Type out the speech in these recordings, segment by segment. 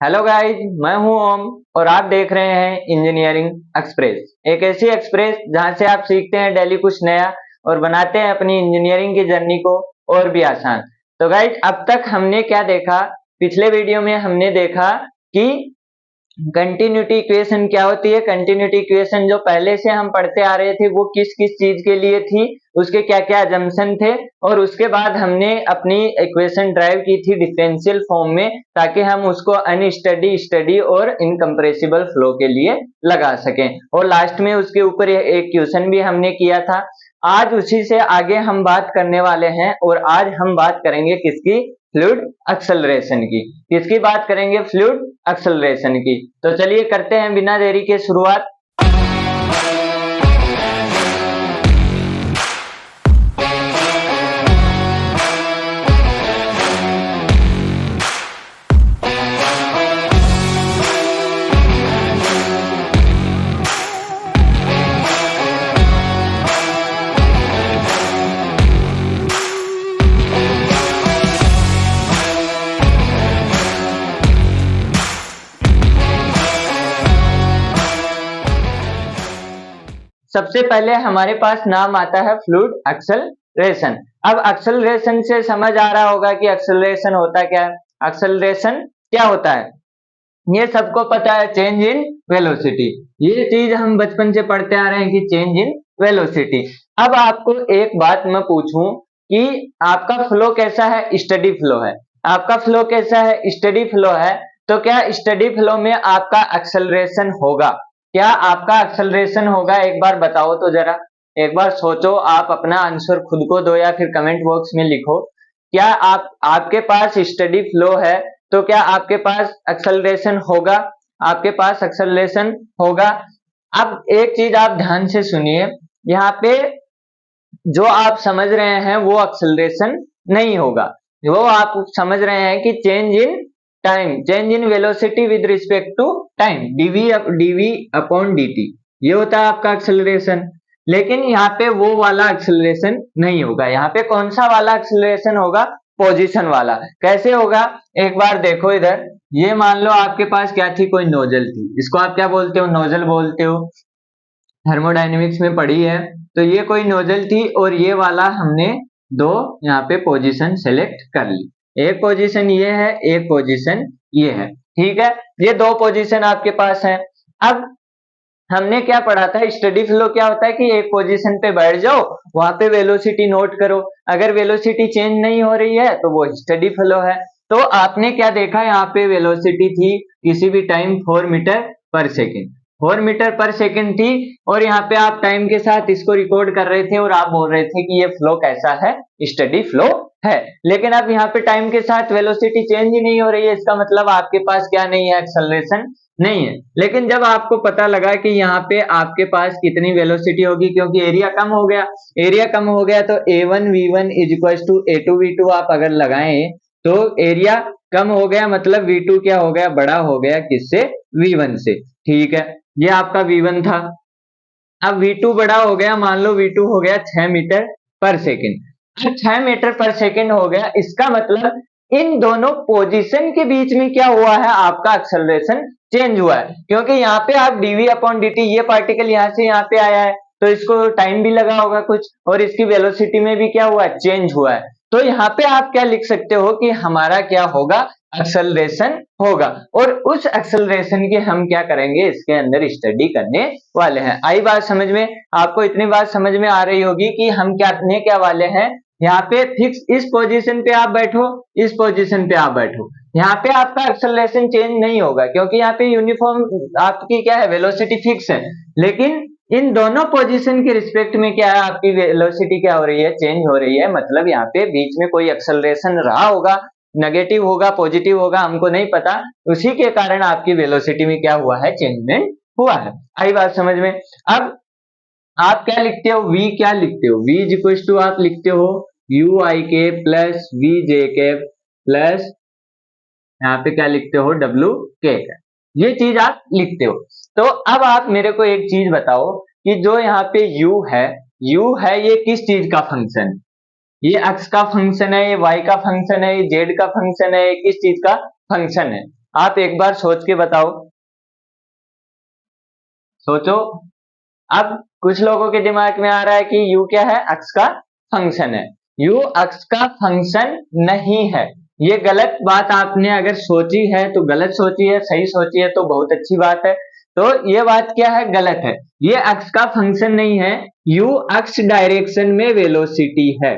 Hello guys, मैं हूं ओम और आप देख रहे हैं इंजीनियरिंग एक्सप्रेस। एक ऐसी एक्सप्रेस जहां से आप सीखते हैं डेली कुछ नया और बनाते हैं अपनी इंजीनियरिंग की जर्नी को और भी आसान। तो गाइस, अब तक हमने क्या देखा? पिछले वीडियो में हमने देखा कि कंटिन्यूटी इक्वेशन क्या होती है। कंटिन्यूटी इक्वेशन जो पहले से हम पढ़ते आ रहे थे वो किस किस चीज के लिए थी, उसके क्या क्या अजम्पशन थे, और उसके बाद हमने अपनी इक्वेशन ड्राइव की थी डिफरेंशियल फॉर्म में, ताकि हम उसको अनस्टडी, स्टडी और इनकम्प्रेसिबल फ्लो के लिए लगा सकें। और लास्ट में उसके ऊपर एक क्वेश्चन भी हमने किया था। आज उसी से आगे हम बात करने वाले हैं और आज हम बात करेंगे किसकी? फ्लूइड एक्सेलरेशन की। किसकी बात करेंगे? फ्लूइड एक्सेलरेशन की। तो चलिए करते हैं बिना देरी के शुरुआत। सबसे पहले हमारे पास नाम आता है फ्लूइड एक्सेलरेशन। अब एक्सेलरेशन से समझ आ रहा होगा कि एक्सेलरेशन होता क्या है। एक्सेलरेशन क्या होता है ये सबको पता है, चेंज इन वेलोसिटी। ये चीज हम बचपन से पढ़ते आ रहे हैं कि चेंज इन वेलोसिटी। अब आपको एक बात मैं पूछूं कि आपका फ्लो कैसा है? स्टडी फ्लो है। आपका फ्लो कैसा है? स्टडी फ्लो है। तो क्या स्टडी फ्लो में आपका एक्सेलरेशन होगा? क्या आपका एक्सेलरेशन होगा? एक बार बताओ तो जरा, एक बार सोचो। आप अपना आंसर खुद को दो या फिर कमेंट बॉक्स में लिखो। क्या आपके पास स्टडी फ्लो है तो क्या आपके पास एक्सेलरेशन होगा? आपके पास एक्सेलरेशन होगा। अब एक चीज आप ध्यान से सुनिए, यहाँ पे जो आप समझ रहे हैं वो एक्सेलरेशन नहीं होगा। वो आप समझ रहे हैं कि change in time, change in velocity with respect to time, DV upon dt, ये होता है आपका एक्सेलरेशन। लेकिन यहाँ पे वो वाला एक्सेलरेशन नहीं होगा। यहाँ पे कौन सा वाला एक्सेलरेशन होगा? पोजीशन वाला। कैसे होगा? एक बार देखो इधर। ये मान लो आपके पास क्या थी? कोई नोजल थी। इसको आप क्या बोलते हो? नोजल बोलते हो। थर्मोडायनेमिक्स में पढ़ी है। तो ये कोई नोजल थी और ये वाला हमने दो यहाँ पे पोजीशन सेलेक्ट कर ली। एक पोजीशन ये है, एक पोजीशन ये है। ठीक है, ये दो पोजीशन आपके पास है। अब हमने क्या पढ़ा था? स्टडी फ्लो क्या होता है कि एक पोजीशन पे बैठ जाओ, वहां पे वेलोसिटी नोट करो। अगर वेलोसिटी चेंज नहीं हो रही है तो वो स्टडी फ्लो है। तो आपने क्या देखा? यहाँ पे वेलोसिटी थी किसी भी टाइम 4 मीटर पर सेकेंड, 4 मीटर पर सेकेंड थी। और यहाँ पे आप टाइम के साथ इसको रिकॉर्ड कर रहे थे और आप बोल रहे थे कि ये फ्लो कैसा है? स्टडी फ्लो है। लेकिन अब यहाँ पे टाइम के साथ वेलोसिटी चेंज ही नहीं हो रही है, इसका मतलब आपके पास क्या नहीं है? एक्सेलरेशन नहीं है। लेकिन जब आपको पता लगा कि यहाँ पे आपके पास कितनी वेलोसिटी होगी, क्योंकि एरिया कम हो गया, एरिया कम हो गया तो a1v1 is equal to a2v2 आप अगर लगाएं तो एरिया कम हो गया, मतलब v2 क्या हो गया? बड़ा हो गया। किससे? v1 से। ठीक है, ये आपका v1 था। अब v2 बड़ा हो गया, मान लो v2 हो गया 6 मीटर पर सेकेंड। अब 6 मीटर पर सेकेंड हो गया, इसका मतलब इन दोनों पोजीशन के बीच में क्या हुआ है? आपका एक्सेलरेशन चेंज हुआ है। क्योंकि यहाँ पे आप dv अपॉन dt, ये पार्टिकल यहाँ से यहाँ पे आया है तो इसको टाइम भी लगा होगा कुछ, और इसकी वेलोसिटी में भी क्या हुआ है? चेंज हुआ है। तो यहाँ पे आप क्या लिख सकते हो कि हमारा क्या होगा? एक्सेलरेशन होगा। और उस एक्सेलरेशन की हम क्या करेंगे? इसके अंदर स्टडी करने वाले हैं। आई बात समझ में? आपको इतनी बात समझ में आ रही होगी कि हम क्या करने क्या वाले हैं। यहाँ पे फिक्स इस पोजीशन पे आप बैठो, इस पोजीशन पे आप बैठो, यहाँ पे आपका एक्सेलरेशन चेंज नहीं होगा क्योंकि यहाँ पे यूनिफॉर्म आपकी क्या है? वेलोसिटी फिक्स है। लेकिन इन दोनों पोजीशन के रिस्पेक्ट में क्या है? आपकी वेलोसिटी क्या हो रही है? चेंज हो रही है। मतलब यहाँ पे बीच में कोई एक्सेलरेशन रहा होगा, नेगेटिव होगा, पॉजिटिव होगा, हमको नहीं पता। उसी के कारण आपकी वेलोसिटी में क्या हुआ है? चेंजमेंट हुआ है। आई बात समझ में? अब आप क्या लिखते हो? v क्या लिखते हो? v इज इक्वल टू आप लिखते हो यू आई के प्लस वी जे के प्लस यहाँ पे क्या लिखते हो? डब्ल्यू के। ये चीज आप लिखते हो। तो अब आप मेरे को एक चीज बताओ कि जो यहाँ पे u है ये किस चीज का फंक्शन है? ये x का फंक्शन है, ये y का फंक्शन है, ये z का फंक्शन है, ये किस चीज का फंक्शन है? आप एक बार सोच के बताओ, सोचो। अब कुछ लोगों के दिमाग में आ रहा है कि u क्या है, अक्ष का फंक्शन है। u अक्ष का फंक्शन नहीं है। ये गलत बात आपने अगर सोची है तो गलत सोची है, सही सोची है तो बहुत अच्छी बात है। तो ये बात क्या है, गलत है। ये अक्ष का फंक्शन नहीं है। u अक्ष डायरेक्शन में वेलोसिटी है,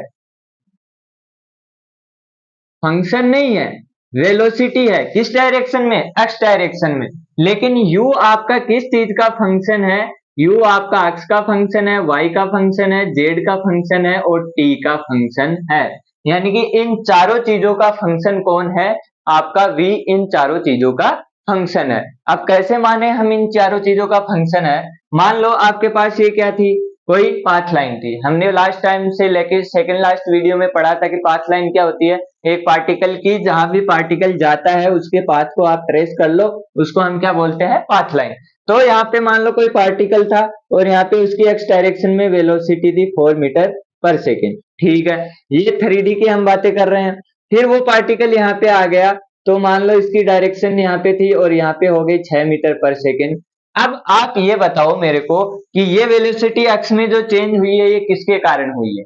फंक्शन नहीं है, वेलोसिटी है। किस डायरेक्शन में, एक्स डायरेक्शन में। लेकिन u आपका किस चीज का फंक्शन है, u आपका x का फंक्शन है, y का फंक्शन है, z का फंक्शन है और t का फंक्शन है। यानी कि इन चारों चीजों का फंक्शन कौन है, आपका v इन चारों चीजों का फंक्शन है। अब कैसे माने हम इन चारों चीजों का फंक्शन है। मान लो आपके पास ये क्या थी, कोई पाथ लाइन थी। हमने लास्ट टाइम से लेके सेकंड लास्ट वीडियो में पढ़ा था कि पाथ लाइन क्या होती है, एक पार्टिकल की, जहां भी पार्टिकल जाता है उसके पाथ को आप ट्रेस कर लो, उसको हम क्या बोलते हैं, पाथ लाइन। तो यहाँ पे मान लो कोई पार्टिकल था और यहाँ पे उसकी एक्स डायरेक्शन में वेलोसिटी थी 4 मीटर पर सेकेंड, ठीक है। ये 3D की हम बातें कर रहे हैं। फिर वो पार्टिकल यहाँ पे आ गया, तो मान लो इसकी डायरेक्शन यहाँ पे थी और यहाँ पे हो गई 6 मीटर पर सेकेंड। अब आप ये बताओ मेरे को कि ये वेलोसिटी एक्स में जो चेंज हुई है ये किसके कारण हुई है।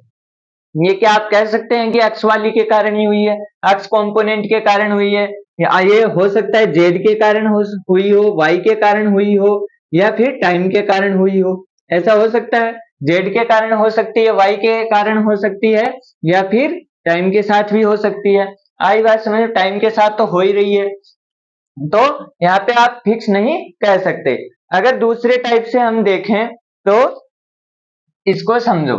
ये क्या आप कह सकते हैं कि एक्स वाली के कारण ही हुई है, एक्स कंपोनेंट के कारण हुई है, या ये हो सकता है जेड के कारण हुई हो, वाई के कारण हुई हो, या फिर टाइम के कारण हुई हो। ऐसा हो सकता है, जेड के कारण हो सकती है, वाई के कारण हो सकती है, या फिर टाइम के साथ भी हो सकती है। आई बात समझ, टाइम के साथ तो हो ही रही है, तो यहाँ पे आप फिक्स नहीं कह सकते। अगर दूसरे टाइप से हम देखें तो इसको समझो,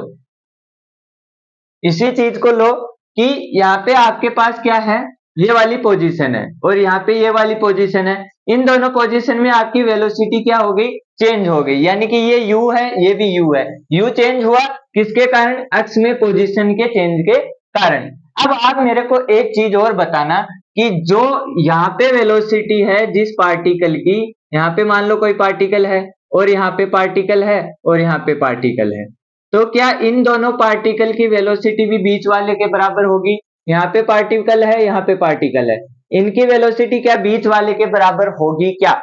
इसी चीज को लो कि यहाँ पे आपके पास क्या है, ये वाली पोजीशन है और यहाँ पे ये वाली पोजीशन है। इन दोनों पोजीशन में आपकी वेलोसिटी क्या हो गई, चेंज हो गई। यानी कि ये u है, ये भी u है। u चेंज हुआ किसके कारण, एक्स में पोजीशन के चेंज के कारण। अब आप मेरे को एक चीज और बताना कि जो यहाँ पे वेलोसिटी है जिस पार्टिकल की, यहाँ पे मान लो कोई पार्टिकल है और यहाँ पे पार्टिकल है और यहाँ पे पार्टिकल है, तो क्या इन दोनों पार्टिकल की वेलोसिटी भी बीच वाले के बराबर होगी। यहाँ पे पार्टिकल है, यहाँ पे पार्टिकल है, इनकी वेलोसिटी क्या बीच वाले के बराबर होगी क्या।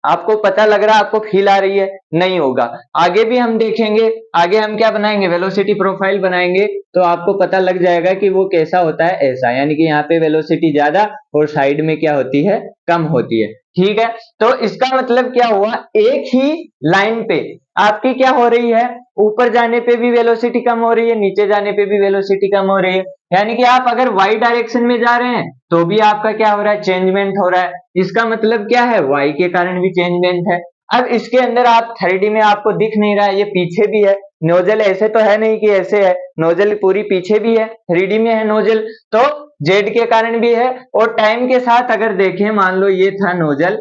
आपको पता लग रहा है, आपको फील आ रही है, नहीं होगा। आगे भी हम देखेंगे, आगे हम क्या बनाएंगे, वेलोसिटी प्रोफाइल बनाएंगे, तो आपको पता लग जाएगा कि वो कैसा होता है, ऐसा। यानी कि यहाँ पे वेलोसिटी ज्यादा और साइड में क्या होती है, कम होती है, ठीक है। तो इसका मतलब क्या हुआ, एक ही लाइन पे आपकी क्या हो रही है, ऊपर जाने पे भी वेलोसिटी कम हो रही है, नीचे जाने पे भी वेलोसिटी कम हो रही है। यानी कि आप अगर y डायरेक्शन में जा रहे हैं तो भी आपका क्या हो रहा है, चेंजमेंट हो रहा है। इसका मतलब क्या है, y के कारण भी चेंजमेंट है। अब इसके अंदर आप 3D में आपको दिख नहीं रहा है, ये पीछे भी है नोजल, ऐसे तो है नहीं कि ऐसे है, नोजल पूरी पीछे भी है, 3D में है नोजल, तो z के कारण भी है। और टाइम के साथ अगर देखें, मान लो ये था नोजल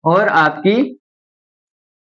और आपकी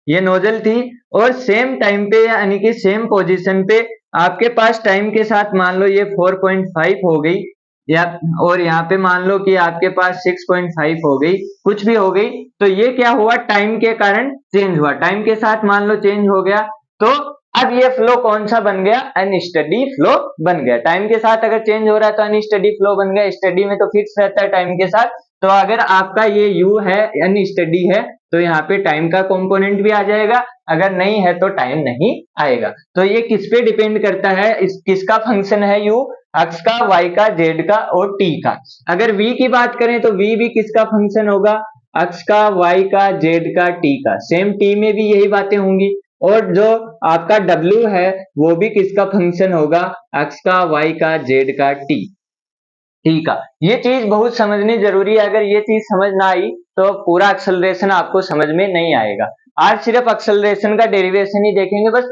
ये नोजल थी, और सेम टाइम पे यानी कि सेम पोजीशन पे आपके पास टाइम के साथ मान लो ये 4.5 हो गई, या और यहाँ पे मान लो कि आपके पास 6.5 हो गई, कुछ भी हो गई, तो ये क्या हुआ, टाइम के कारण चेंज हुआ, टाइम के साथ मान लो चेंज हो गया। तो अब ये फ्लो कौन सा बन गया, अनस्टडी फ्लो बन गया। टाइम के साथ अगर चेंज हो रहा है तो अनस्टडी फ्लो बन गया। स्टडी में तो फिक्स रहता है टाइम के साथ, तो अगर आपका ये u है अनस्टडी है तो यहाँ पे टाइम का कंपोनेंट भी आ जाएगा, अगर नहीं है तो टाइम नहीं आएगा। तो ये किस पे डिपेंड करता है, किसका फंक्शन है u, x का, y का, z का और t का। अगर v की बात करें तो v भी किसका फंक्शन होगा, x का, y का, z का, t का। सेम t में भी यही बातें होंगी। और जो आपका w है वो भी किसका फंक्शन होगा, x का, y का, z का, t। ठीक है, ये चीज बहुत समझनी जरूरी है। अगर ये चीज समझ ना आई तो पूरा एक्सेलरेशन आपको समझ में नहीं आएगा। आज सिर्फ एक्सेलरेशन का डेरिवेशन ही देखेंगे, बस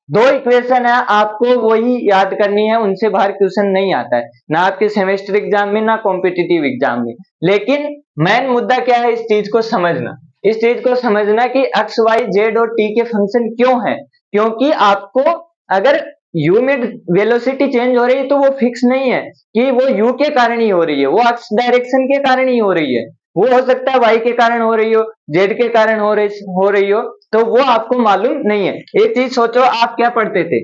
2 इक्वेशन है, आपको वही याद करनी है, उनसे बाहर क्वेश्चन नहीं आता है, ना आपके सेमेस्टर एग्जाम में ना कॉम्पिटिटिव एग्जाम में। लेकिन मेन मुद्दा क्या है, इस चीज को समझना, इस चीज को समझना कि एक्स, वाई, जेड और टी के फंक्शन क्यों है। क्योंकि आपको अगर u में वेलोसिटी चेंज हो रही है तो वो फिक्स नहीं है कि वो u के कारण ही हो रही है, वो एक्स डायरेक्शन के कारण ही हो रही है, वो हो सकता है y के कारण हो रही हो, z के कारण हो रही हो, तो वो आपको मालूम नहीं है। एक चीज सोचो, आप क्या पढ़ते थे,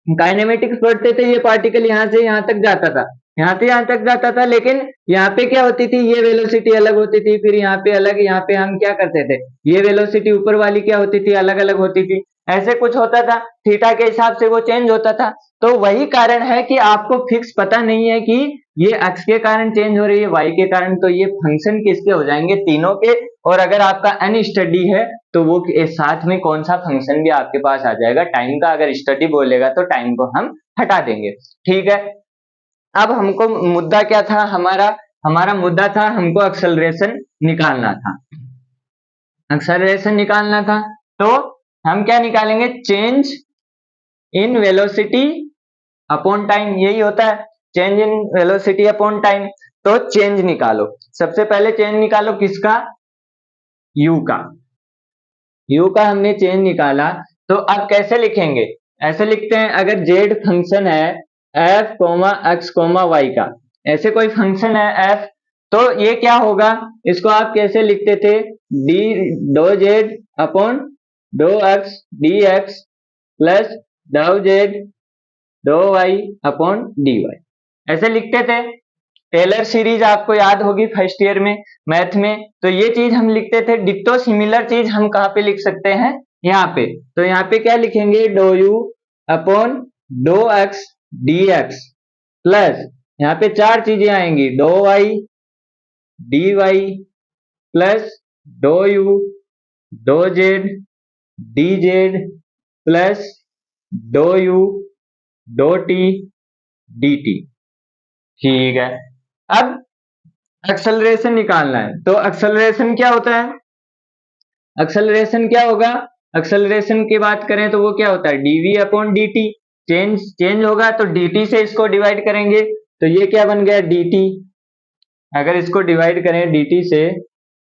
काइनेमेटिक्स पढ़ते थे, ये पार्टिकल यहाँ से यहाँ तक जाता था, यहाँ से यहाँ तक जाता था, लेकिन यहाँ पे क्या होती थी, ये वेलोसिटी अलग होती थी, फिर यहाँ पे अलग, यहाँ पे हम क्या करते थे, ये वेलोसिटी ऊपर वाली क्या होती थी, अलग अलग होती थी, ऐसे कुछ होता था, थीटा के हिसाब से वो चेंज होता था। तो वही कारण है कि आपको फिक्स पता नहीं है कि ये एक्स के कारण चेंज हो रही है, वाई के कारण, तो ये फंक्शन किसके हो जाएंगे, तीनों के। और अगर आपका अन स्टडी है तो वो साथ में कौन सा फंक्शन भी आपके पास आ जाएगा टाइम का, अगर स्टडी बोलेगा तो टाइम को हम हटा देंगे। ठीक है, अब हमको मुद्दा क्या था, हमारा मुद्दा था हमको एक्सेलरेशन निकालना था, एक्सेलरेशन निकालना था। तो हम क्या निकालेंगे, change in velocity upon time, यही होता है, change in velocity upon time. तो चेंज निकालो, सबसे पहले चेंज निकालो किसका, u का, u का हमने चेंज निकाला। तो अब कैसे लिखेंगे, ऐसे लिखते हैं, अगर z फंक्शन है f, x, y का, ऐसे कोई फंक्शन है f, तो ये क्या होगा, इसको आप कैसे लिखते थे, d डो z अपॉन डो x dx प्लस डो z डो y अपॉन dy, ऐसे लिखते थे। टेलर सीरीज आपको याद होगी फर्स्ट ईयर में मैथ में, तो ये चीज हम लिखते थे। डिट्टो सिमिलर चीज हम कहाँ पे लिख सकते हैं, यहाँ पे। तो यहाँ पे क्या लिखेंगे, डो u अपॉन डो x dx प्लस यहाँ पे चार चीजें आएंगी, डो y dy प्लस डो u डो z dz प्लस डो u डो t dt। ठीक है, अब एक्सेलरेशन निकालना है, तो एक्सेलरेशन क्या होता है, एक्सेलरेशन क्या होगा, एक्सेलरेशन की बात करें तो वो क्या होता है, dv अपॉन dt, चेंज होगा तो dt से इसको डिवाइड करेंगे, तो ये क्या बन गया dt, अगर इसको डिवाइड करें dt से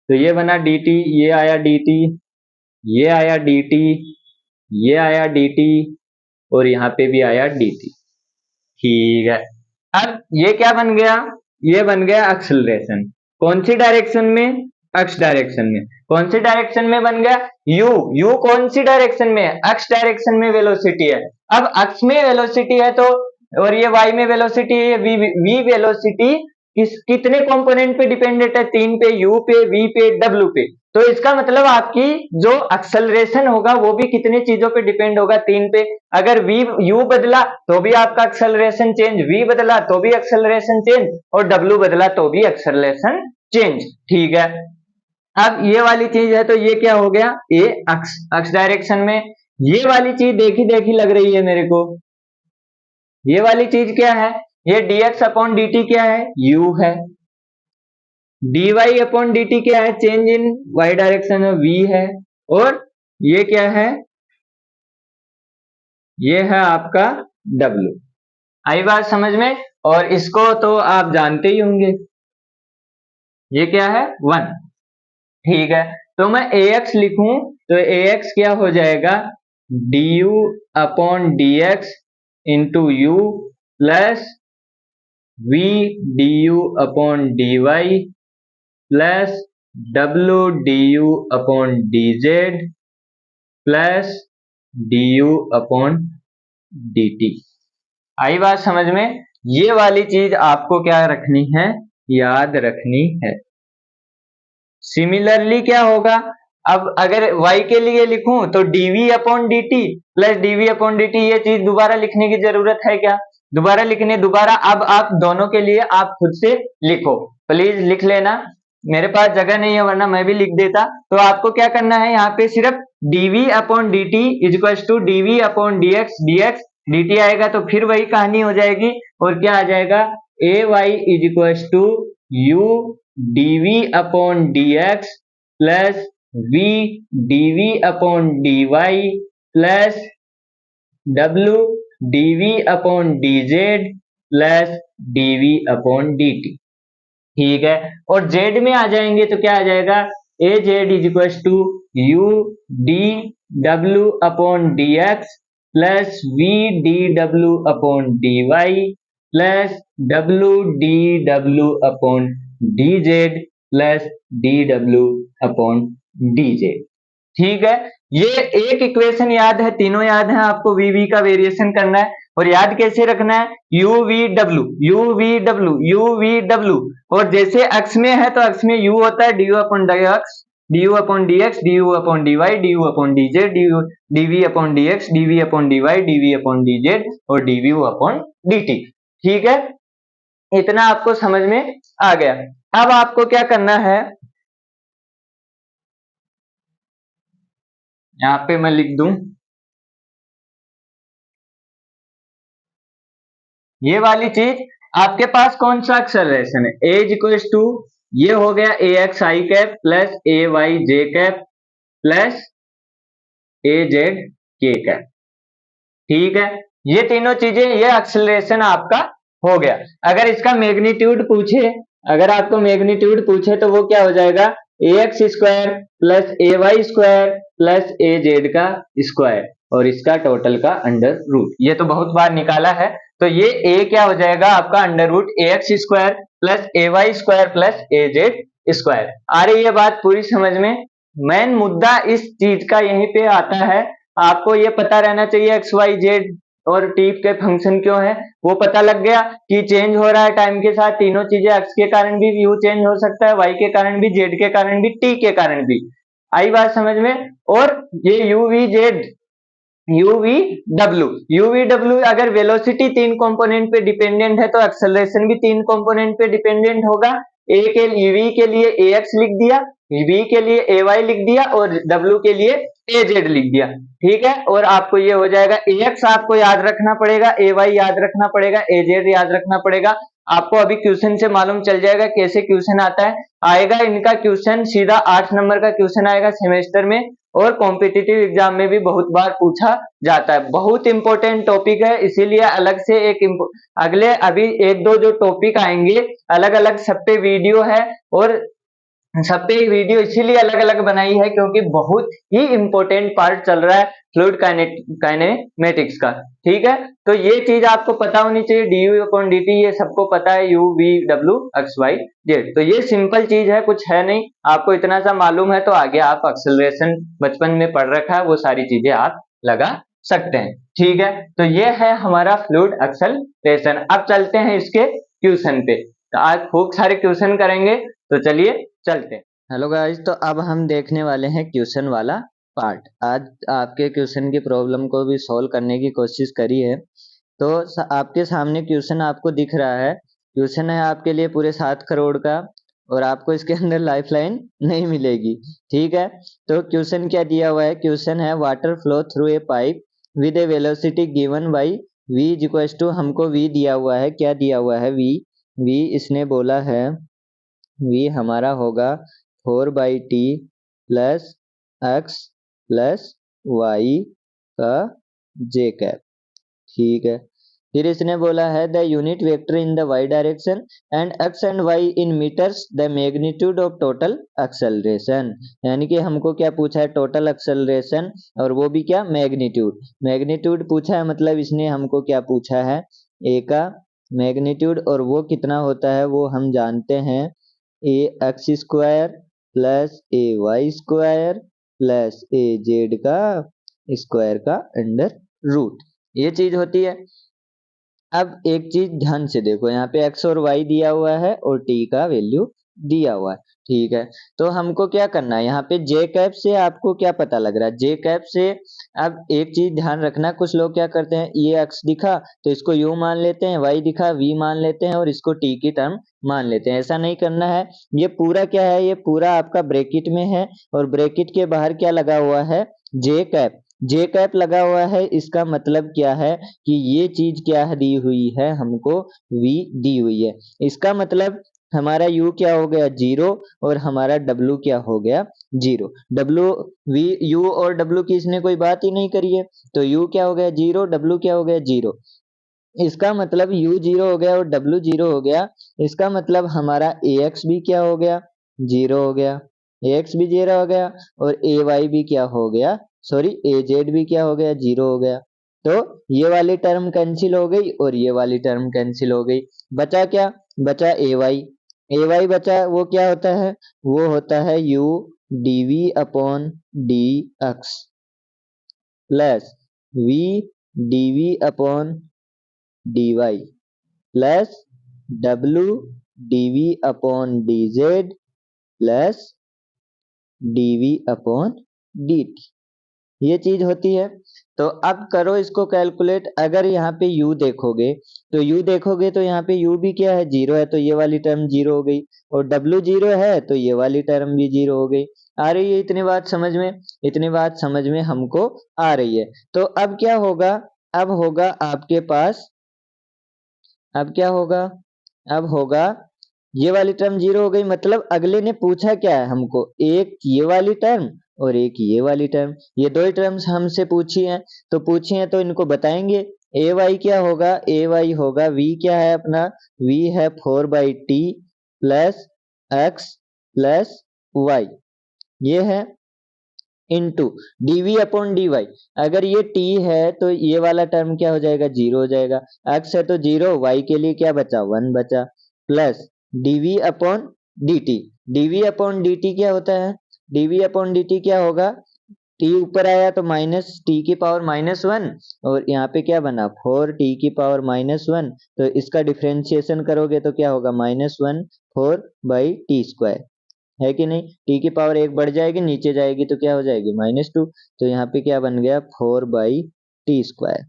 तो ये बना dt, ये आया dt, ये आया dt, ये आया dt, और यहाँ पे भी आया dt। ठीक है, अब ये क्या बन गया, ये बन गया एक्सेलरेशन, कौन सी डायरेक्शन में, एक्स डायरेक्शन में। कौन सी डायरेक्शन में बन गया, u कौन सी डायरेक्शन में है, एक्स डायरेक्शन में वेलोसिटी है। अब एक्स में वेलोसिटी है तो, और ये y में वेलोसिटी है, v वेलोसिटी कितने कंपोनेंट पे डिपेंडेंट है, तीन पे, u पे, v पे, w पे। तो इसका मतलब आपकी जो एक्सेलरेशन होगा वो भी कितने चीजों पे डिपेंड होगा, तीन पे। अगर u बदला तो भी आपका एक्सेलरेशन चेंज, v बदला तो भी एक्सेलरेशन चेंज, और w बदला तो भी एक्सेलरेशन चेंज। ठीक है, अब ये वाली चीज है तो ये क्या हो गया, ये एक्स डायरेक्शन में। ये वाली चीज देखी देखी लग रही है मेरे को, ये वाली चीज क्या है, ये dx अपॉन dt क्या है, u है, dy अपॉन dt क्या है, चेंज इन y डायरेक्शन में v है, और ये क्या है, ये है आपका w। आई बात समझ में, और इसको तो आप जानते ही होंगे, ये क्या है 1। ठीक है, तो मैं ax लिखूं तो ax क्या हो जाएगा, du upon dx into u plus v du upon dy plus w du upon dz plus du upon dt। आई बात समझ में, ये वाली चीज आपको क्या रखनी है, याद रखनी है। सिमिलरली क्या होगा, अब अगर y के लिए लिखूं तो dv upon dt plus dv upon dt, ये चीज दोबारा लिखने की जरूरत है क्या, दोबारा लिखने, दोबारा अब आप दोनों के लिए आप खुद से लिखो, प्लीज लिख लेना, मेरे पास जगह नहीं है वरना मैं भी लिख देता। तो आपको क्या करना है, यहाँ पे सिर्फ dv upon dt equal to dv upon dx, dx dt आएगा तो फिर वही कहानी हो जाएगी, और क्या आ जाएगा, ay equal to u dv upon dx plus v dv upon dy plus w dv upon dz plus dv upon dt। ठीक है, और z में आ जाएंगे तो क्या आ जाएगा, az equal to u dw upon dx plus v dw upon dy plus w dw upon dz plus dw upon dz। ठीक है, ये एक इक्वेशन याद है, तीनों याद है आपको, v का वेरिएशन करना है। और याद कैसे रखना है, U V W you V W you V W. और जैसे अक्ष में है तो अक्ष में यू होता है d you upon D x, d you upon D x, d you upon D y, d you upon d z, d v upon D x, d v upon D y, d v upon d z और d v upon D t. ठीक है, इतना आपको समझ में आ गया। अब आपको क्या करना है, यहाँ पे मैं लिख दूं ये वाली चीज, आपके पास कौन सा एक्सेलरेशन है, ए इज इक्वल टू ये हो गया ए x I cap plus a Y J cap plus A Z के कैप। ठीक है, ये तीनों चीजें, ये एक्सेलरेशन आपका हो गया। अगर इसका मैग्नीट्यूड पूछे, अगर आपको मैग्नीट्यूड पूछे तो वो क्या हो जाएगा, ए x square plus a y square plus A Z का स्क्वायर और इसका टोटल का अंडर रूट। ये तो बहुत बार निकाला है, तो ये ए क्या हो जाएगा आपका under root A x square plus a y square plus A Z square. आ रही है बात पूरी समझ में। मेन मुद्दा इस चीज का यहीं पे आता है, आपको ये पता रहना चाहिए एक्स वाई जेड और टी के फंक्शन क्यों है, वो पता लग गया कि चेंज हो रहा है टाइम के साथ, तीनों चीजें, एक्स के कारण भी यू चेंज हो सकता है, वाई के कारण भी, जेड के कारण भी, टी के कारण भी। आई बात समझ में। और ये you V Z you V W अगर वेलोसिटी तीन कंपोनेंट पे डिपेंडेंट है तो एक्सेलरेशन भी तीन कंपोनेंट पे डिपेंडेंट होगा। ए के वी के लिए ए एक्स लिख दिया, वी के लिए ए वाई लिख दिया और डब्ल्यू के लिए ए जेड लिख दिया। ठीक है, और आपको ये हो जाएगा ए एक्स आपको याद रखना पड़ेगा, ए वाई याद रखना पड़ेगा, ए जेड याद रखना पड़ेगा। आपको अभी क्वेश्चन से मालूम चल जाएगा कैसे क्वेश्चन आता है। आएगा इनका क्वेश्चन सीधा 8 नंबर का क्वेश्चन आएगा सेमेस्टर में, और कॉम्पिटिटिव एग्जाम में भी बहुत बार पूछा जाता है। बहुत इंपॉर्टेंट टॉपिक है, इसीलिए अलग से एक अगले अभी एक दो जो टॉपिक आएंगे अलग अलग सब पे वीडियो है, और सब पे वीडियो इसीलिए अलग अलग बनाई है क्योंकि बहुत ही इंपॉर्टेंट पार्ट चल रहा है फ्लूइड काइनेमेटिक्स का। ठीक है, तो ये चीज आपको पता होनी चाहिए, D you upon D T ये सबको पता है, U V W X Y Z. तो ये सिंपल चीज है, कुछ है नहीं, आपको इतना सा मालूम है तो आगे आप एक्सेलरेशन बचपन में पढ़ रखा है वो सारी चीजें आप लगा सकते हैं। ठीक है, तो ये है हमारा फ्लूइड एक्सेलरेशन। अब चलते हैं इसके क्वेश्चन पे, तो आज खूब सारे क्वेश्चन करेंगे, तो चलिए चलते हैं। हेलो गाइस, तो अब हम देखने वाले हैं क्वेश्चन वाला पार्ट। आज आपके क्वेश्चन की प्रॉब्लम को भी सॉल्व करने की कोशिश करी है। तो आपके सामने क्वेश्चन आपको दिख रहा है, क्वेश्चन है आपके लिए पूरे 7 करोड़ का, और आपको इसके अंदर लाइफलाइन नहीं मिलेगी। ठीक है, तो क्वेश्चन क्या दिया हुआ है, क्वेश्चन है water flow through a pipe with a velocity given by v is equal to, हमको v दिया हुआ है, क्या दिया हुआ है v इसने बोला है v हमारा होगा 4/t plus x plus Y का जे कैप। ठीक है, फिर इसने बोला है the unit vector in the Y direction and X and Y in metres the magnitude of total acceleration. यानी कि हमको क्या पूछा है, टोटल एक्सेलरेशन, और वो भी क्या, मैग्नीट्यूड। मैग्नीट्यूड पूछा है, मतलब इसने हमको क्या पूछा है, ए का मैग्नीट्यूड, और वो कितना होता है वो हम जानते हैं, ए x square plus a y square plus A Z का स्क्वायर का अंडर रूट, ये चीज होती है। अब एक चीज ध्यान से देखो, यहाँ पे x और y दिया हुआ है और t का वैल्यू दिया हुआ है। ठीक है, तो हमको क्या करना है, यहाँ पे जे कैप से आपको क्या पता लग रहा है, जे कैप से। अब एक चीज ध्यान रखना, कुछ लोग क्या करते हैं, ये x दिखा तो इसको u मान लेते हैं, y दिखा v मान लेते हैं और इसको t की टर्म मान लेते हैं। ऐसा नहीं करना है, ये पूरा क्या है, ये पूरा आपका ब्रैकेट में है, और ब्रैकेट के बाहर क्या लगा हुआ है, जे कैप। जे कैप लगा हुआ है, इसका मतलब क्या है कि ये चीज क्या दी हुई है, हमको v दी हुई है। इसका मतलब हमारा u क्या हो गया 0 और हमारा w क्या हो गया 0। w v u और w की इसने कोई बात ही नहीं करी है, तो u क्या हो गया 0, w क्या हो गया 0। इसका मतलब u 0 हो गया और w 0 हो गया। इसका मतलब हमारा ax भी क्या हो गया 0 हो गया, ax भी 0 हो गया, और ay भी क्या हो गया, सॉरी az भी क्या हो गया 0 हो गया। तो ये वाली टर्म कैंसिल हो गई और ये वाली टर्म कैंसिल हो गई, बचा क्या, बचा ay बचा, वो क्या होता है, वो होता है u dv upon dx plus v dv upon D y plus डब्ल्यू d v upon d z plus d v upon D T, ये चीज होती है। तो अब करो इसको कैलकुलेट। अगर यहाँ पे u देखोगे तो यहाँ पे u भी क्या है, जीरो है, तो ये वाली टर्म जीरो हो गई, और w जीरो है तो ये वाली टर्म भी जीरो हो गई। आ रही है इतनी बात समझ में? इतनी बात समझ में हमको आ रही है। तो अब क्या होगा, अब होगा आपके पास, अब क्या होगा, अब होगा ये वाली टर्म जीरो हो गई, मतलब अगले ने पूछा क्या है हमको, एक ये वाली टर्म और एक ये वाली टर्म, ये दो ही टर्म्स हमसे पूछी हैं। तो पूछी हैं तो इनको बताएंगे। ए वाई क्या होगा, ए वाई होगा वी क्या है अपना, वी है 4/t plus x plus Y, ये है into DV upon D Y. अगर ये t है तो ये वाला टर्म क्या हो जाएगा, जीरो हो जाएगा। x है तो जीरो, y के लिए क्या बचा, 1 बचा, plus dv upon dt। dv upon dt क्या होता है, dv अपॉन dt क्या होगा, t ऊपर आया तो माइनस टी की पावर -1, और यहाँ पे क्या बना 4t की पावर -1, तो इसका डिफरेंशिएशन करोगे तो क्या होगा, -1 4/t², है कि नहीं। टी की पावर 1 बढ़ जाएगी, नीचे जाएगी तो क्या हो जाएगी, -2, तो यहाँ पे क्या बन गया 4/t²।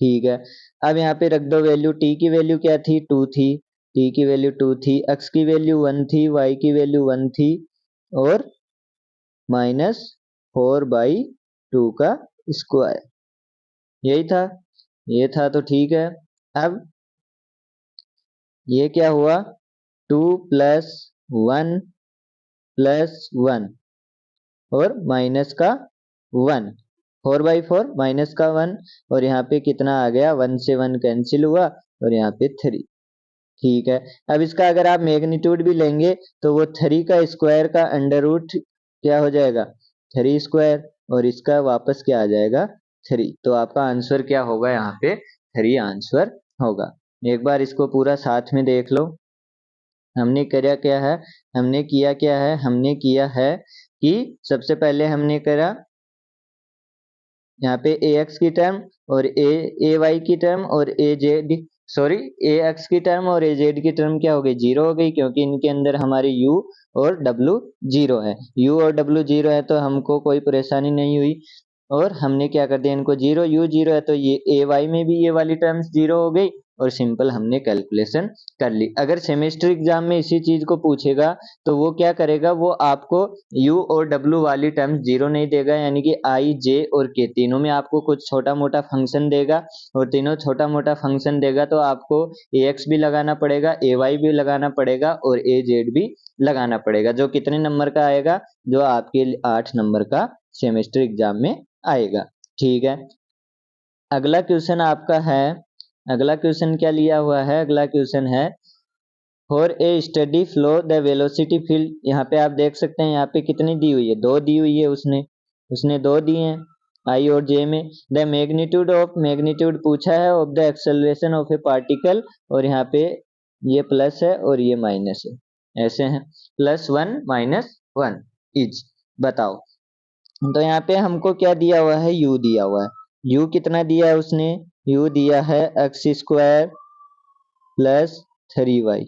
ठीक है, अब यहाँ पे रख दो वैल्यू, टी की वैल्यू क्या थी, 2 थी, टी की वैल्यू 2 थी, एक्स की वैल्यू 1 थी, वाई की वैल्यू 1 थी, और -4/2 का स्क्वायर, यही था, ये था। तो ठीक है, अब ये क्या हुआ, 2 + 1 + 1 और माइनस का 1, 4/4 माइनस का 1, और यहाँ पे कितना आ गया, 1 से 1 कैंसिल हुआ, और यहाँ पे 3। ठीक है, अब इसका अगर आप मैग्नीट्यूड भी लेंगे तो वो 3 का स्क्वायर का अंडर रूट क्या हो जाएगा, 3², और इसका वापस क्या आ जाएगा, 3। तो आपका आंसर क्या होगा, यहाँ पे 3 आंसर होगा। एक बार इसको पूरा साथ में देख लो। हमने किया क्या है, हमने किया क्या है, हमने किया है कि सबसे पहले हमने करा यहाँ पे ए एक्स की टर्म और ए वाई की टर्म और ए जेड, सॉरी ए एक्स की टर्म और ए जेड की टर्म क्या हो गई, जीरो हो गई, क्योंकि इनके अंदर हमारी यू और डब्लू जीरो है। यू और डब्लू जीरो है तो हमको कोई परेशानी नहीं हुई, और हमने क्या कर दिया इनको जीरो, यू जीरो है तो ये ए वाई में भी ये वाली टर्म्स जीरो हो गई, और सिंपल हमने कैलकुलेशन कर ली। अगर सेमेस्टर एग्जाम में इसी चीज को पूछेगा तो वो क्या करेगा, वो आपको u और w वाली टर्म्स जीरो नहीं देगा, यानी कि i, j और k तीनों में आपको कुछ छोटा मोटा फंक्शन देगा, और तीनों छोटा मोटा फंक्शन देगा तो आपको ax भी लगाना पड़ेगा, ay भी लगाना पड़ेगा, और az भी लगाना पड़ेगा, जो कितने नंबर का आएगा, जो आपके 8 नंबर का सेमेस्टर एग्जाम में आएगा। ठीक है, अगला क्वेश्चन आपका है, अगला क्वेश्चन क्या लिया हुआ है, अगला क्वेश्चन है for a steady flow the velocity field. यहाँ पे आप देख सकते हैं, यहाँ पे कितनी दी हुई है, 2 दी हुई है, उसने उसने 2 दिए हैं आई और जे में। द मैग्नीट्यूड ऑफ, मैग्नीट्यूड पूछा है of the acceleration of A particle, और यहाँ पे ये प्लस है और ये माइनस है, ऐसे हैं, +1 -1 इज, बताओ। तो यहाँ पे हमको क्या दिया हुआ है, u दिया हुआ है। u कितना दिया है उसने, u दिया है x² + 3y,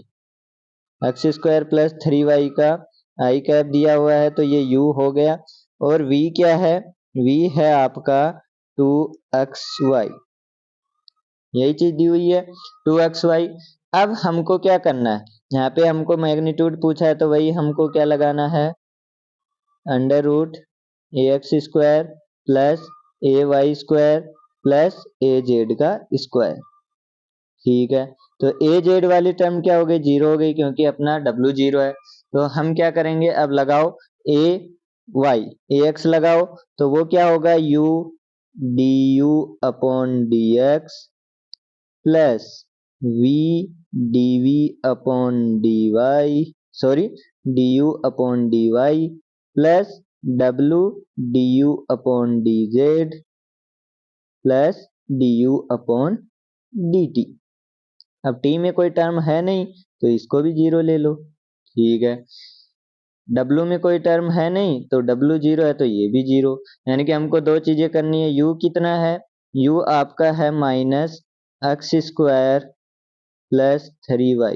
x² + 3y का i कैप दिया हुआ है, तो ये u हो गया, और v क्या है, v है आपका 2xy, यही चीज दी हुई है 2xy। अब हमको क्या करना है, यहाँ पे हमको मैग्नीट्यूड पूछा है तो वही हमको क्या लगाना है, √ax² + ay² + az का स्क्वायर। ठीक है, तो az वाली टर्म क्या हो गई, जीरो हो गई, क्योंकि अपना w जीरो है। तो हम क्या करेंगे, अब लगाओ ax लगाओ, तो वो क्या होगा, u du upon dx plus v dv upon dy, sorry du upon dy plus w du upon dz plus du upon dt। अब t में कोई टर्म है नहीं तो इसको भी जीरो ले लो। ठीक है, w में कोई टर्म है नहीं तो w जीरो है तो ये भी जीरो, यानी कि हमको दो चीजें करनी है। u कितना है, u आपका है x square plus 3y,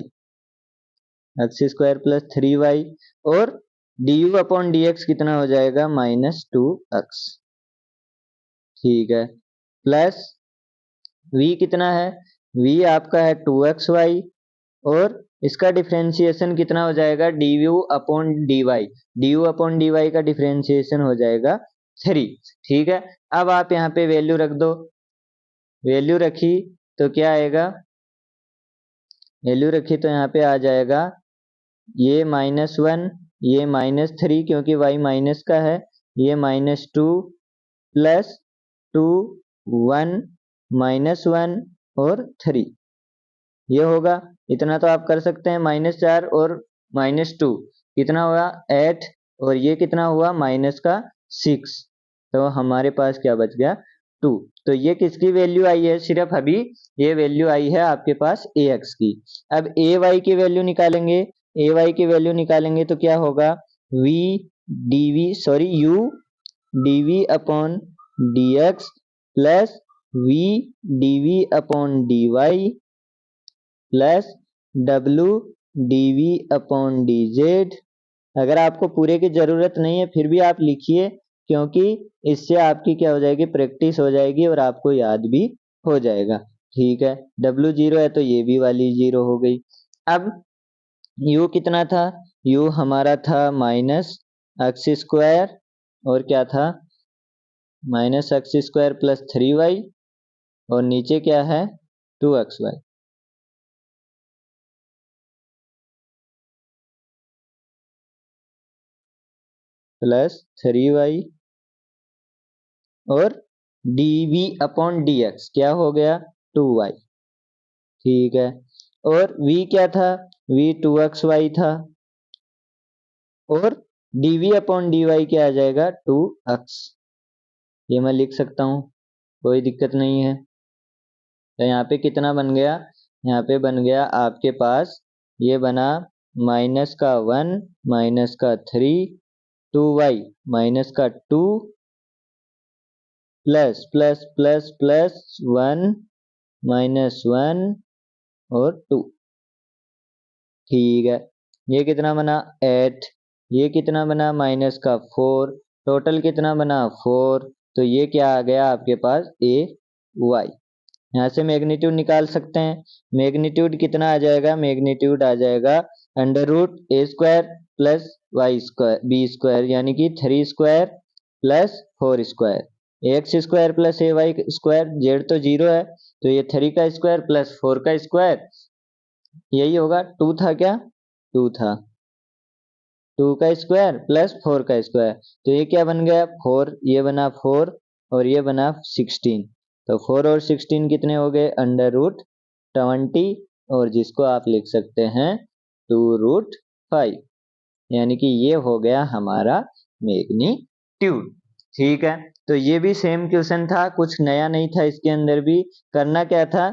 x square plus 3y, और du अपॉन dx कितना हो जाएगा -2x, ठीक है, प्लस v कितना है, v आपका है 2xy, और इसका डिफरेंशिएशन कितना हो जाएगा du upon dy, du upon dy का डिफरेंशिएशन हो जाएगा 3, ठीक है। अब आप यहाँ पे वैल्यू रख दो, वैल्यू रखी तो क्या आएगा, वैल्यू रखी तो यहाँ पे आ जाएगा ये -1, ये -3 क्योंकि y माइनस का है, ये -2 प्लस 2 1 -1 और 3, ये होगा, इतना तो आप कर सकते हैं, -4 और -2 कितना हुआ 8, और ये कितना हुआ -6, तो हमारे पास क्या बच गया 2। तो ये किसकी वैल्यू आई है, सिर्फ अभी ये वैल्यू आई है आपके पास ax की। अब ay की वैल्यू निकालेंगे, ay की वैल्यू निकालेंगे तो क्या होगा u dv upon dx plus v dv upon dy plus w dv upon dz। अगर आपको पूरे की जरूरत नहीं है फिर भी आप लिखिए, क्योंकि इससे आपकी क्या हो जाएगी, प्रैक्टिस हो जाएगी और आपको याद भी हो जाएगा, ठीक है। w 0 है तो ये भी वाली 0 हो गई। अब u कितना था, u हमारा था -x स्क्वायर, और क्या था -x स्क्वायर प्लस 3y, और नीचे क्या है 2xy, प्लस 3y, और dv अपॉन dx क्या हो गया 2y, ठीक है। और v क्या था, v 2xy था, और dv अपॉन dy क्या आ जाएगा 2x, ये मैं लिख सकता हूँ, कोई दिक्कत नहीं है। तो यहाँ पे कितना बन गया, यहाँ पे बन गया आपके पास, ये बना -1 -3 2y -2 plus plus plus plus 1 -1 और 2, ठीक है। ये कितना बना 8, ये कितना बना -4, टोटल कितना बना 4, तो ये क्या आ गया आपके पास ay। यहाँ से मैग्नीट्यूड निकाल सकते हैं, मैग्नीट्यूड कितना आ जाएगा, मैग्नीट्यूड आ जाएगा √a square plus y square b square, यानी कि 3 square plus 4 square, x square plus a y square, z तो 0 है तो ये 3 का स्क्वायर प्लस 4 का स्क्वायर, यही होगा 2 था क्या 2 था, 2 का स्क्वायर प्लस 4 का स्क्वायर, तो ये क्या बन गया 4, ये बना 4 और ये बना 16, तो 4 और 16 कितने हो गए √20, और जिसको आप लिख सकते हैं 2√5, यानी कि ये हो गया हमारा मैग्नीट्यूड, ठीक है। तो ये भी सेम क्वेश्चन था, कुछ नया नहीं था इसके अंदर भी, करना क्या था,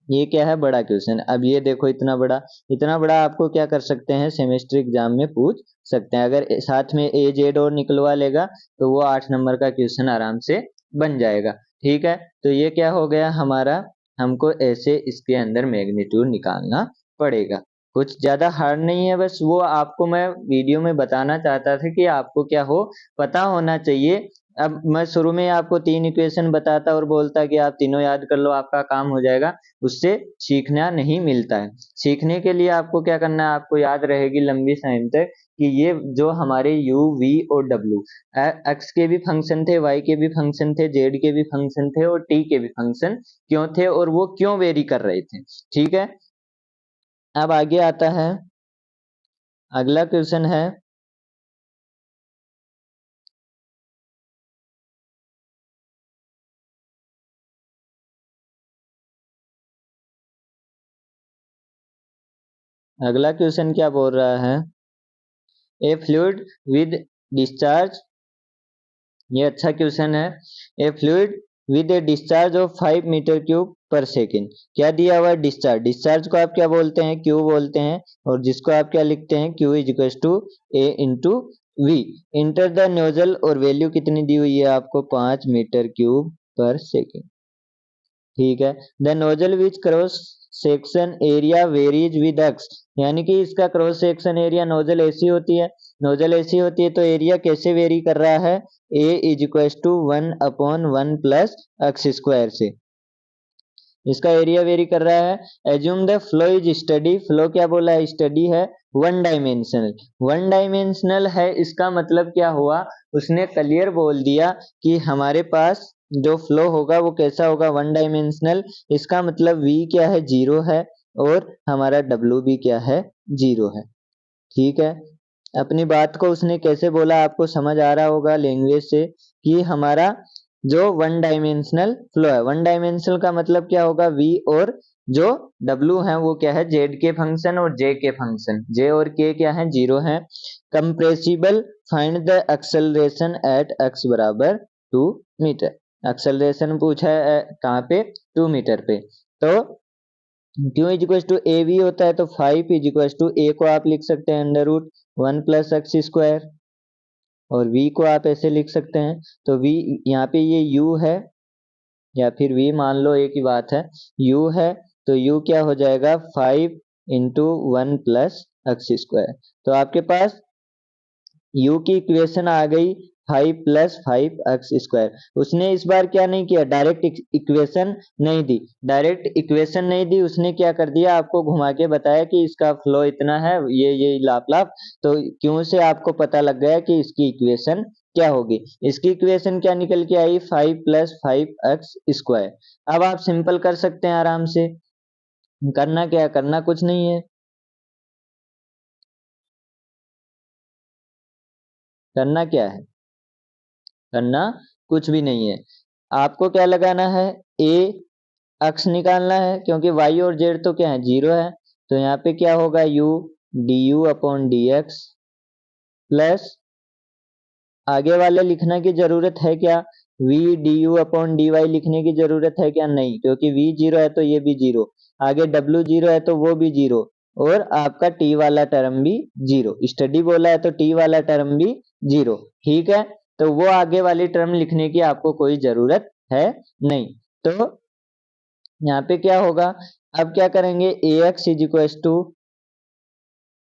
ये क्या है बड़ा क्वेश्चन। अब ये देखो इतना बड़ा आपको क्या कर सकते हैं सेमेस्टर एग्जाम में पूछ सकते हैं, अगर साथ में ए जेड और निकलवा लेगा तो वो 8 नंबर का क्वेश्चन आराम से बन जाएगा, ठीक है। तो ये क्या हो गया हमारा, हमको ऐसे इसके अंदर मैग्नीट्यूड निकालना पड़ेगा, कुछ ज्यादा हार्ड नहीं है, बस वो आपको मैं वीडियो में बताना चाहता था कि आपको क्या हो पता होना चाहिए। अब मैं शुरू में आपको 3 इक्वेशन बताता और बोलता कि आप तीनों याद कर लो आपका काम हो जाएगा, उससे सीखना नहीं मिलता है। सीखने के लिए आपको क्या करना है, आपको याद रहेगी लंबी टाइम तक कि ये जो हमारे u v और w x के भी फंक्शन थे, y के भी फंक्शन थे, z के भी फंक्शन थे और t के भी फंक्शन क्यों थे और वो क्यों वेरी कर रहे थे, ठीक है। अब आगे आता है अगला क्वेश्चन है, अगला क्वेश्चन क्या बोल रहा है, ए फ्लूइड विद डिस्चार्ज, ये अच्छा क्वेश्चन है, a fluid with a discharge of 5 metre cube per second, क्या दिया हुआ है डिस्चार्ज, डिस्चार्ज को आप क्या बोलते हैं क्यू बोलते हैं, और जिसको आप क्या लिखते हैं Q is equal to A into V, enter the nozzle, और वैल्यू कितनी दी हुई है आपको 5 मीटर क्यूब पर सेकेंड, ठीक है। The nozzle which cross section area varies with x, यानी कि इसका क्रॉस सेक्शन एरिया, नोजल ऐसी होती है, नोजल ऐसी होती है तो एरिया कैसे वेरी कर रहा है, a is equal to 1/1 plus x square से इसका एरिया वेरी कर रहा है। Assume the flow is steady, flow क्या बोला है, स्टडी है, वन डायमेंशनल, वन डायमेंशनल है, इसका मतलब क्या हुआ, उसने क्लियर बोल दिया कि हमारे पास जो फ्लो होगा वो कैसा होगा, वन डायमेंशनल। इसका मतलब v क्या है, जीरो है, और हमारा w भी क्या है, जीरो है। ठीक है, अपनी बात को उसने कैसे बोला आपको समझ आ रहा होगा लैंग्वेज से, कि हमारा जो वन डायमेंशनल फ्लो है, वन डायमेंशनल का मतलब क्या होगा, v, और जो w है वो क्या है, z के फंक्शन और j के फंक्शन, j और k क्या है, जीरो है। Compressible, find the acceleration at x बराबर 2 मीटर, एक्सेलरेशन पूछा है कहाँ पे, 2 मीटर पे। तो q is equal to A V होता है, तो 5 इज इक्वल टू a को आप लिख सकते हैं under root 1 plus x square, और v को आप ऐसे लिख सकते हैं, तो v यहाँ पे ये u है, या फिर v मान लो, एक ही बात है, u है, तो u क्या हो जाएगा, 5 इंटू 1 प्लस एक्स स्क्वायर। तो आपके पास u की इक्वेशन आ गई 5 प्लस 5 एक्स स्क्वायर। उसने इस बार क्या नहीं किया, डायरेक्ट इक्वेशन नहीं दी, डायरेक्ट इक्वेशन नहीं दी, उसने क्या कर दिया, आपको घुमा के बताया कि इसका फ्लो इतना है, ये लाप्लाप, तो क्यों से आपको पता लग गया कि इसकी इक्वेशन क्या होगी। इसकी इक्वेशन क्या निकल के आई, 5 प्लस 5 एक्स स्क्वायर। अब आप सिंपल कर सकते हैं आराम से, करना क्या है, करना कुछ नहीं है, करना क्या है, करना कुछ भी नहीं है। आपको क्या लगाना है, ए अक्स निकालना है, क्योंकि y और z तो क्या है, जीरो है, तो यहाँ पे क्या होगा, u du upon D X, plus आगे वाले लिखने की जरूरत है क्या, v du upon D Y लिखने की जरूरत है क्या, नहीं, क्योंकि v जीरो है तो ये भी जीरो, आगे w जीरो है तो वो भी जीरो, और आपका t वाला टर्म भी जीरो, स्टडी बोला है तो t वाला टर्म भी जीरो। ठीक है, तो वो आगे वाली टर्म लिखने की आपको कोई जरूरत है नहीं। तो यहाँ पे क्या होगा, अब क्या करेंगे, a x is equal to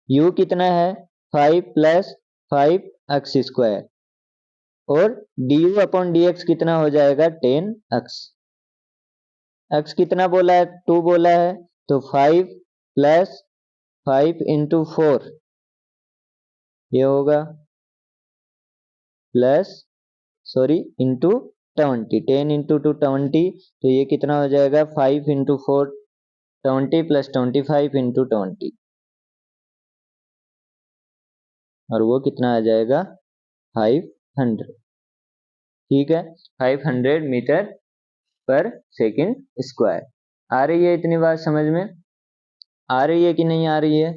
u कितना है, 5 प्लस 5 एक्स स्क्वायर, और d you upon D x कितना हो जाएगा, 10 एक्स। एक्स कितना बोला है, 2 बोला है, तो 5 प्लस 5 इंटू 4 ये होगा, प्लस सॉरी इंटू 20, 10 इंटू 2 20, तो ये कितना हो जाएगा, 5 इंटू 4 20 प्लस 25 इंटू 20, और वो कितना आ जाएगा, 500। ठीक है, 500 मीटर पर सेकंड स्क्वायर। आ रही है इतनी बात समझ में, आ रही है कि नहीं आ रही है,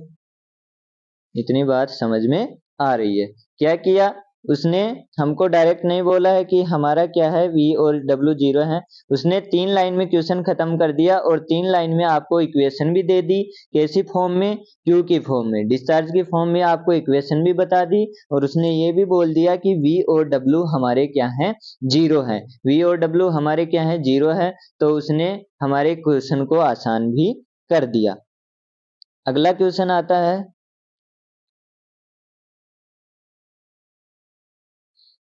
इतनी बात समझ में आ रही है। क्या किया उसने, हमको डायरेक्ट नहीं बोला है कि हमारा क्या है, v और w जीरो है, उसने 3 लाइन में क्वेश्चन खत्म कर दिया, और 3 लाइन में आपको इक्वेशन भी दे दी, कैसी फॉर्म में, q की फॉर्म में, डिस्चार्ज की फॉर्म में आपको इक्वेशन भी बता दी, और उसने ये भी बोल दिया कि v और w हमारे क्या हैं, जीरो है, v और w हमारे क्या है, जीरो है, तो उसने हमारे क्वेश्चन को आसान भी कर दिया। अगला क्वेश्चन आता है,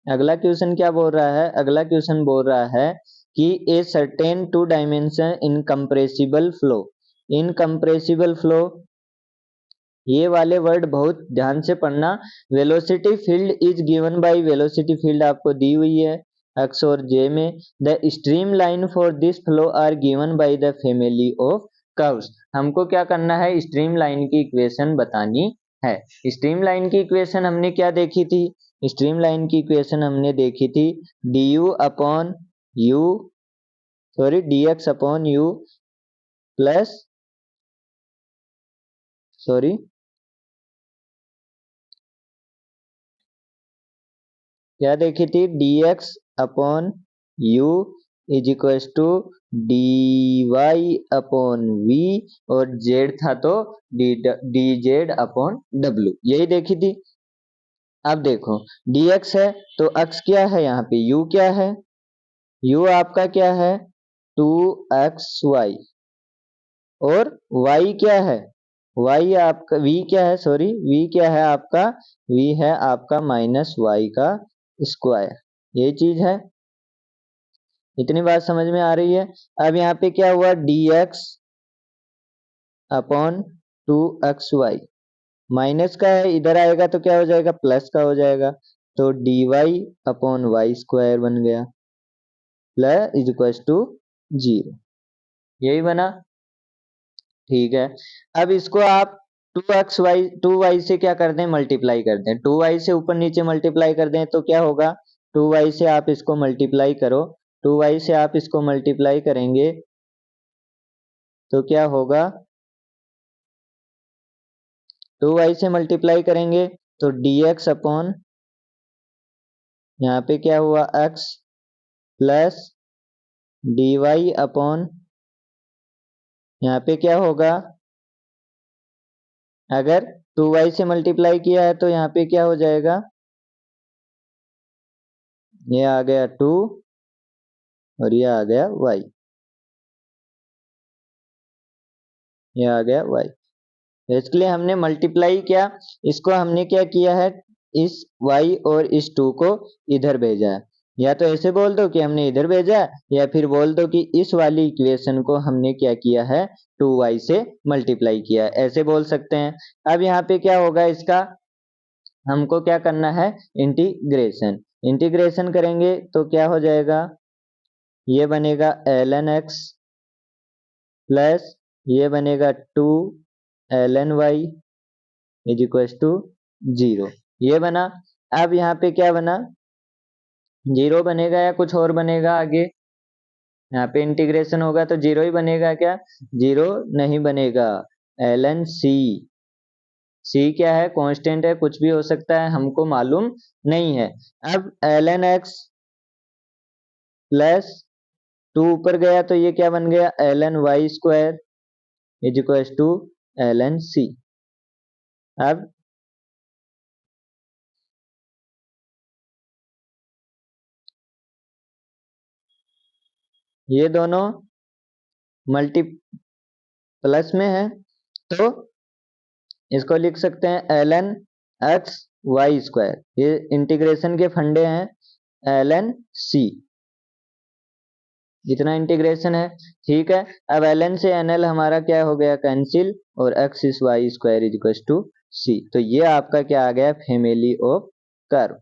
अगला क्वेश्चन क्या बोल रहा है, अगला क्वेश्चन बोल रहा है कि a certain 2 dimension incompressible flow, incompressible flow, ये वाले वर्ड बहुत ध्यान से पढ़ना। Velocity field is given by, velocity field आपको दी हुई है एक्स और जे में। The stream line for this flow are given by the family of curves. हमको क्या करना है, स्ट्रीम लाइन की इक्वेशन बतानी है। स्ट्रीम लाइन की इक्वेशन हमने क्या देखी थी, स्ट्रीम लाइन की इक्वेशन हमने देखी थी D you upon U, sorry D X upon U plus, sorry क्या देखी थी, D X upon U is equal to D Y upon V, और जेड था तो डी जेड अपॉन डब्ल्यू, यही देखी थी। अब देखो डी एक्स है तो एक्स क्या है, यहाँ पे यू क्या है, यू आपका क्या है, 2xy और y क्या है, y आपका v क्या है, सॉरी v क्या है आपका, v है आपका माइनस वाई का स्क्वायर, ये चीज है। इतनी बात समझ में आ रही है। अब यहाँ पे क्या हुआ, dx अपॉन 2xy, माइनस का है इधर आएगा तो क्या हो जाएगा, प्लस का हो जाएगा, तो dy अपॉन वाई स्क्वायर बन गया प्लस इज इक्वल टू 0, यही बना। ठीक है, अब इसको आप 2y से क्या कर दें, मल्टीप्लाई कर दें, 2y से ऊपर नीचे मल्टीप्लाई कर दें तो क्या होगा, 2y से आप इसको मल्टीप्लाई करो, 2y से आप इसको मल्टीप्लाई करेंगे तो क्या होगा, 2y से मल्टीप्लाई करेंगे तो dx अपॉन यहाँ पे क्या हुआ x प्लस dy अपॉन यहाँ पे क्या होगा, अगर 2y से मल्टीप्लाई किया है तो यहाँ पे क्या हो जाएगा, ये आ गया 2 और ये आ गया y, ये आ गया y। बेसिकली हमने मल्टीप्लाई किया, इसको हमने क्या किया है, इस y और इस 2 को इधर भेजा है, या तो ऐसे बोल दो कि हमने इधर भेजा है, या फिर बोल दो कि इस वाली इक्वेशन को हमने क्या किया है, 2y से मल्टीप्लाई किया है, ऐसे बोल सकते हैं। अब यहाँ पे क्या होगा, इसका हमको क्या करना है, इंटीग्रेशन, इंटीग्रेशन करेंगे तो क्या हो जाएगा, ये बनेगा ln x प्लस ये बनेगा 2 ln y is equal to 0, ये बना। अब यहाँ पे क्या बना, 0 बनेगा या कुछ और बनेगा आगे, यहाँ पे इंटीग्रेशन होगा तो 0 ही बनेगा क्या, 0 नहीं बनेगा, ln c क्या है, कांस्टेंट है, कुछ भी हो सकता है, हमको मालूम नहीं है। अब ln x प्लस 2 ऊपर गया तो ये क्या बन गया, ln y square is equal to ln c। अब ये दोनों मल्टी प्लस में है तो इसको लिख सकते हैं ln x y स्क्वायर, ये इंटीग्रेशन के फंडे हैं, ln c, जितना इंटीग्रेशन है। ठीक है, अब ln से nl हमारा क्या हो गया, कैंसिल, और x is Y square is equal to c, तो ये आपका क्या आ गया, फैमिली ऑफ कर्व।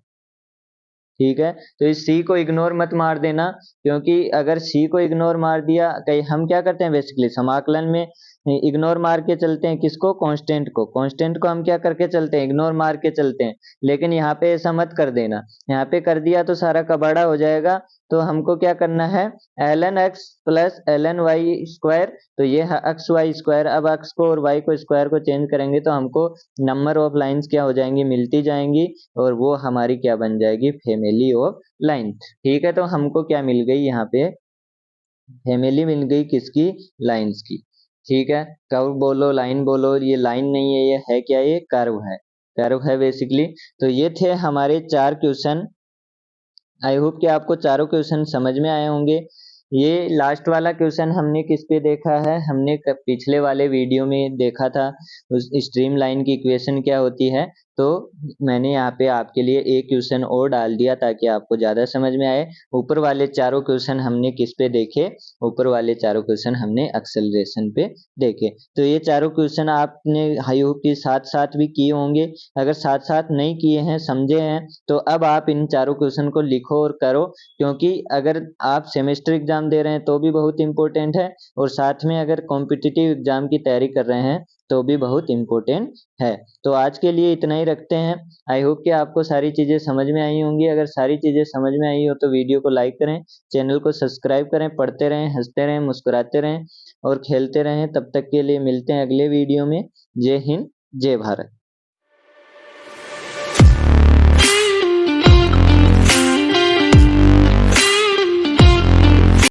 ठीक है, तो इस c को इग्नोर मत मार देना, क्योंकि अगर c को इग्नोर मार दिया, कहीं हम क्या करते हैं बेसिकली समाकलन में इग्नोर मार के चलते हैं, किसको, कांस्टेंट को, कांस्टेंट को हम क्या करके चलते हैं, इग्नोर मार के चलते हैं, लेकिन यहाँ पे ऐसा मत कर देना, यहाँ पे कर दिया तो सारा कबाड़ा हो जाएगा। तो हमको क्या करना है, ln x plus ln y square, तो ये है एक्स वाई स्क्वायर, अब x को और y को स्क्वायर को चेंज करेंगे तो हमको नंबर ऑफ लाइंस क्या हो जाएंगी, मिलती जाएंगी, और वो हमारी क्या बन जाएगी, फैमिली ऑफ लाइन। ठीक है, तो हमको क्या मिल गई, यहाँ पे फैमिली मिल गई, किसकी, लाइंस की। ठीक है, कर्व बोलो लाइन बोलो, ये लाइन नहीं है, ये है क्या, ये कर्व है, कर्व है बेसिकली। तो ये थे हमारे 4 क्वेश्चन, आई होप कि आपको चारों क्वेश्चन समझ में आए होंगे। ये लास्ट वाला क्वेश्चन हमने किस पे देखा है, हमने पिछले वाले वीडियो में देखा था, उस स्ट्रीम लाइन की इक्वेशन क्या होती है, तो मैंने यहाँ पे आपके लिए एक क्वेश्चन और डाल दिया ताकि आपको ज्यादा समझ में आए। ऊपर वाले चारों क्वेश्चन हमने किस पे देखे, ऊपर वाले चारों क्वेश्चन हमने एक्सेलरेशन पे देखे। तो ये चारों क्वेश्चन आपने आई होप कि साथ साथ भी किए होंगे, अगर साथ साथ नहीं किए हैं, समझे हैं, तो अब आप इन चारों क्वेश्चन को लिखो और करो, क्योंकि अगर आप सेमेस्टर एग्जाम दे रहे हैं तो भी बहुत इंपॉर्टेंट है, और साथ में अगर कॉम्पिटिटिव एग्जाम की तैयारी कर रहे हैं तो भी बहुत इंपॉर्टेंट है। तो आज के लिए इतना ही रखते हैं। आई होप कि आपको सारी चीजें समझ में आई होंगी, अगर सारी चीजें समझ में आई हो तो वीडियो को लाइक करें, चैनल को सब्सक्राइब करें, पढ़ते रहें, हंसते रहें, मुस्कुराते रहें और खेलते रहें। तब तक के लिए मिलते हैं अगले वीडियो में। जय हिंद, जय भारत।